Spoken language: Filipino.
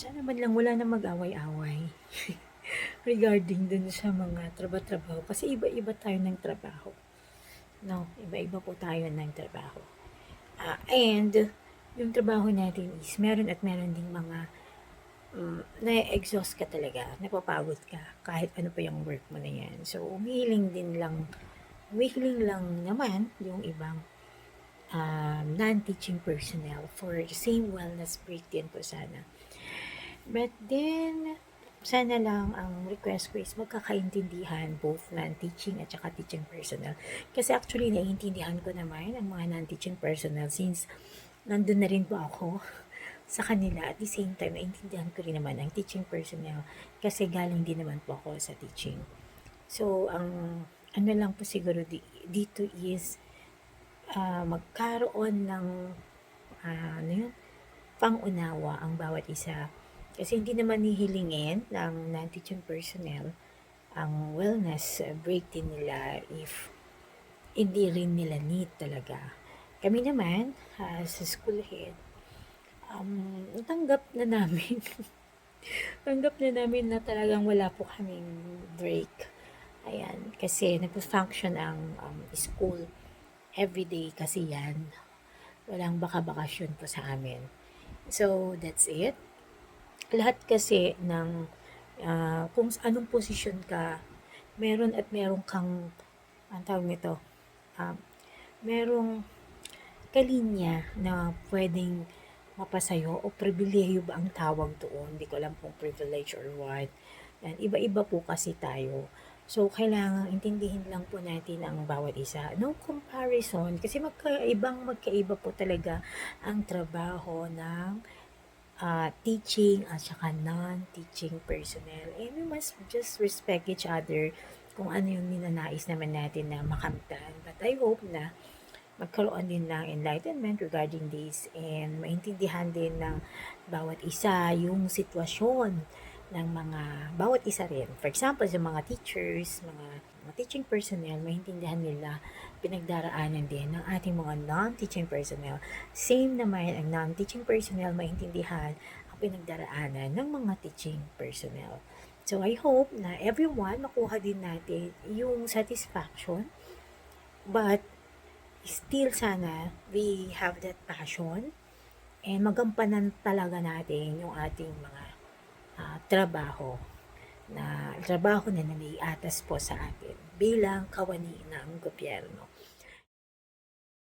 Sana man lang wala na mag-away-away regarding dun sa mga trabaho kasi iba-iba tayo ng trabaho. No, iba-iba po tayo ng trabaho. And yung trabaho natin is meron at meron ding mga na-exhaust ka talaga, napapagod ka kahit ano pa yung work mo na yan. So, umihiling lang naman yung ibang non-teaching personnel for the same wellness break din po sana. But then, sana lang ang request ko is magkakaintindihan both non-teaching at saka teaching personnel. Kasi actually, naiintindihan ko naman ang mga non-teaching personnel since nandun na rin po ako sa kanila. At the same time, naiintindihan ko rin naman ang teaching personnel kasi galing din naman po ako sa teaching. So, ang ano lang po siguro dito is magkaroon ng ano yun, pang-unawa ang bawat isa. Kasi hindi naman hihilingin ng non-teaching personnel ang wellness break din nila if hindi rin nila need talaga. Kami naman, sa school head, tanggap na namin. Tanggap na namin na talagang wala po kaming break. Ayan, kasi nag-function ang school everyday kasi yan. Walang baka-bakasyon po sa amin. So, that's it. Lahat kasi ng kung anong posisyon ka, meron at meron kang, ang tawag nito, um, merong kalinya na pwedeng mapasayo o pribilehiyo ba ang tawag doon? Hindi ko alam kung privilege or what. Yan, iba-iba po kasi tayo. So, kailangan intindihin lang po natin ang bawat isa. No comparison, kasi magkaiba po talaga ang trabaho ng teaching at saka non-teaching personnel. And we must just respect each other kung ano yung ninanais naman natin na makamtan. But I hope na magkaroon din ng enlightenment regarding this and maintindihan din ng bawat isa yung sitwasyon ng bawat isa rin. For example, sa mga teachers, mga teaching personnel, maintindihan nila pinagdaraanan din ng ating mga non-teaching personnel. Same naman ang non-teaching personnel maintindihan ang pinagdaraanan ng mga teaching personnel. So I hope na everyone makuha din natin yung satisfaction, but still sana we have that passion and magampanan talaga natin yung ating mga trabaho na naiatas po sa atin bilang kawani ng gobyerno.